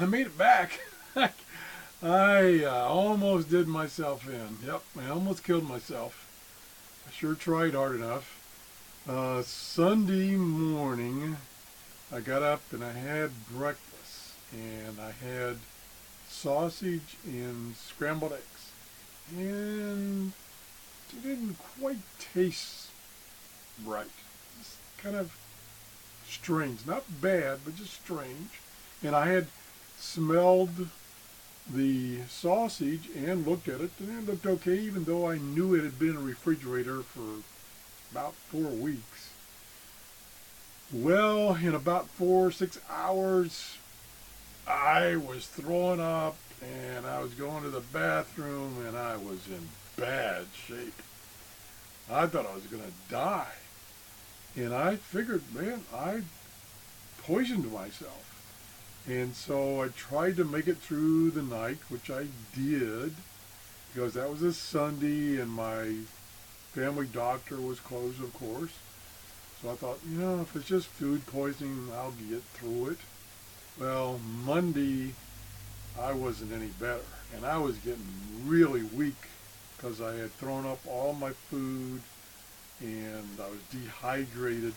I made it back. I almost did myself in. Yep, I almost killed myself. I sure tried hard enough. Sunday morning, I got up and I had breakfast, and I had sausage and scrambled eggs, and it didn't quite taste right. It's kind of strange, not bad, but just strange. And I had smelled the sausage and looked at it, and it looked okay, even though I knew it had been in a refrigerator for about 4 weeks. Well, in about 4 or 6 hours, I was throwing up, and I was going to the bathroom, and I was in bad shape. I thought I was going to die. And I figured, man, I poisoned myself. And so I tried to make it through the night, which I did, because that was a Sunday and my family doctor was closed, of course. So I thought, if it's just food poisoning, I'll get through it. Well, Monday, I wasn't any better. And I was getting really weak because I had thrown up all my food and I was dehydrated.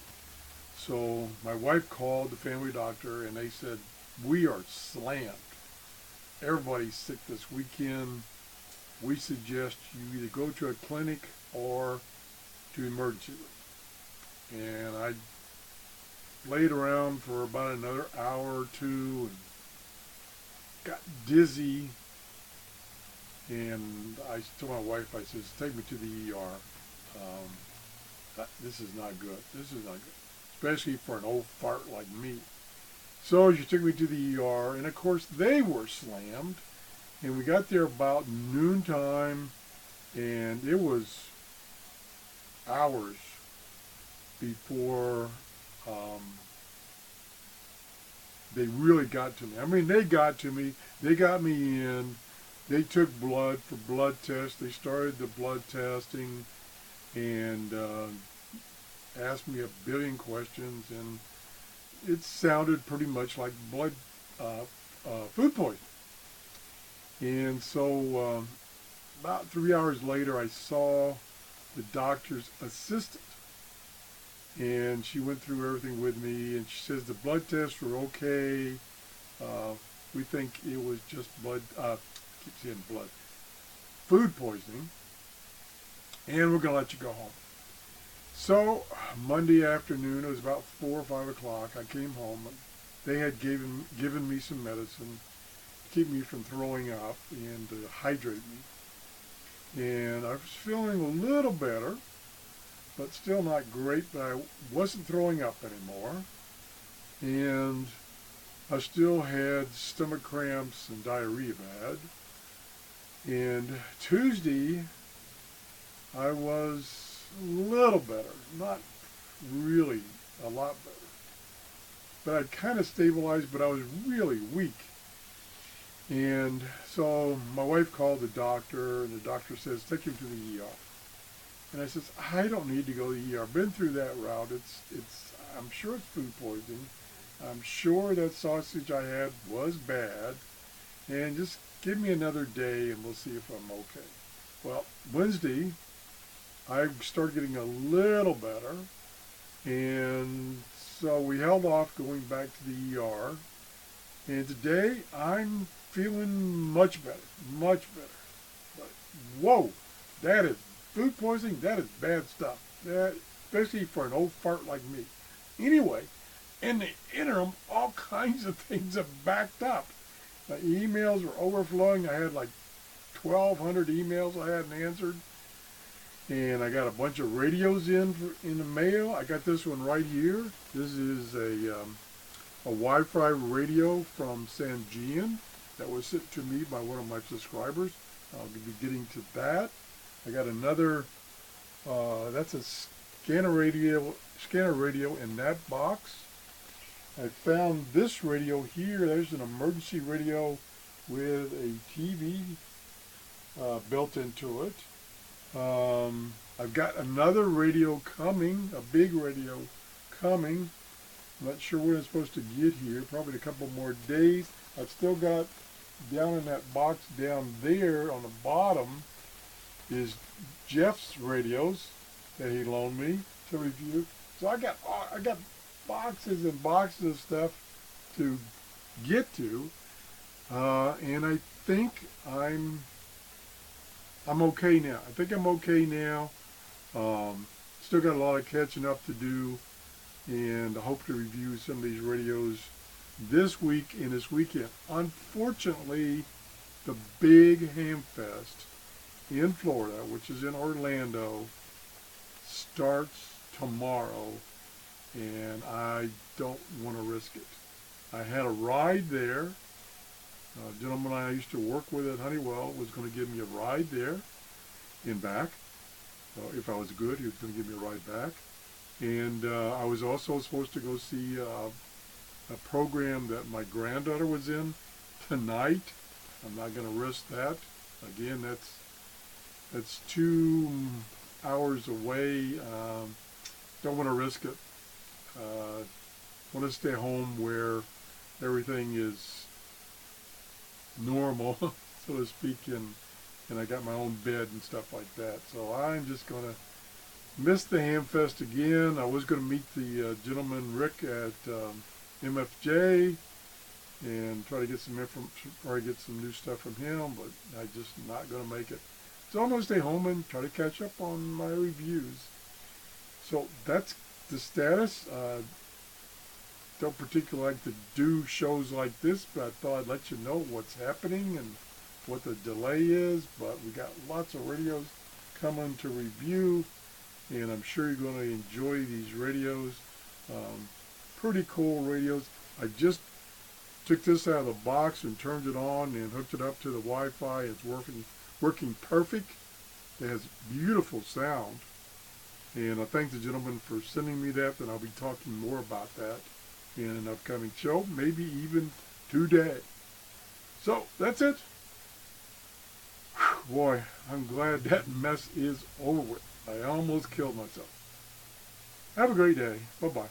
So my wife called the family doctor and they said, we are slammed. Everybody's sick this weekend. We suggest you either go to a clinic or to emergency room. And I laid around for about another hour or two and got dizzy. And I told my wife, I said, take me to the ER. This is not good. This is not good. Especially for an old fart like me. So she took me to the ER, and of course they were slammed. And we got there about noontime, and it was hours before they really got to me. I mean, they got to me. They got me in. They took blood for blood tests. They started the blood testing and asked me a billion questions, and it sounded pretty much like food poisoning. And so about 3 hours later, I saw the doctor's assistant, and she went through everything with me, and she says the blood tests were okay. We think it was just keep saying blood, food poisoning, and we're going to let you go home. So Monday afternoon, it was about 4 or 5 o'clock, I came home. They had given me some medicine to keep me from throwing up and to hydrate me. And I was feeling a little better, but still not great, but I wasn't throwing up anymore. And I still had stomach cramps and diarrhea bad. And Tuesday, I was a little better, not really a lot better. But I'd kind of stabilized, but I was really weak. And so my wife called the doctor, and the doctor says, take him to the ER. And I says, I don't need to go to the ER. I've been through that route. I'm sure it's food poisoning. I'm sure that sausage I had was bad. And just give me another day and we'll see if I'm okay. Well, Wednesday, I started getting a little better. And so we held off going back to the ER. And today, I'm feeling much better, much better. But whoa, that is food poisoning. That is bad stuff. That, especially for an old fart like me. Anyway, in the interim, all kinds of things have backed up. My emails were overflowing. I had like 1,200 emails I hadn't answered. And I got a bunch of radios in the mail. I got this one right here. This is a Wi-Fi radio from San Gian that was sent to me by one of my subscribers. I'll be getting to that. I got another, that's a scanner radio in that box. I found this radio here. There's an emergency radio with a TV built into it. I've got another radio coming, a big radio coming. I'm not sure when it's supposed to get here, probably a couple more days. I've still got down in that box down there on the bottom is Jeff's radios that he loaned me to review. So I got boxes and boxes of stuff to get to, and I think I'm okay now. I think I'm okay now. Still got a lot of catching up to do, and I hope to review some of these radios this week and this weekend. Unfortunately, the big Ham Fest in Florida, which is in Orlando, starts tomorrow, and I don't want to risk it. I had a ride there. A gentleman I used to work with at Honeywell was going to give me a ride there and back. If I was good, he was going to give me a ride back. And I was also supposed to go see a program that my granddaughter was in tonight. I'm not going to risk that. Again, that's 2 hours away. Don't want to risk it. Want to stay home where everything is normal, so to speak, and I got my own bed and stuff like that. So I'm just going to miss the Hamfest again. I was going to meet the gentleman Rick at MFJ and try to get some new stuff from him, but I'm just not going to make it. So I'm going to stay home and try to catch up on my reviews. So that's the status. Don't particularly like to do shows like this, but I thought I'd let you know what's happening and what the delay is. But we got lots of radios coming to review, and I'm sure you're going to enjoy these radios. Pretty cool radios. I just took this out of the box and turned it on and hooked it up to the Wi-Fi. It's working perfect. It has beautiful sound, and I thank the gentleman for sending me that, and I'll be talking more about that in an upcoming show, maybe even today. So that's it. Whew, boy, I'm glad that mess is over with. I almost killed myself. Have a great day. Bye-bye.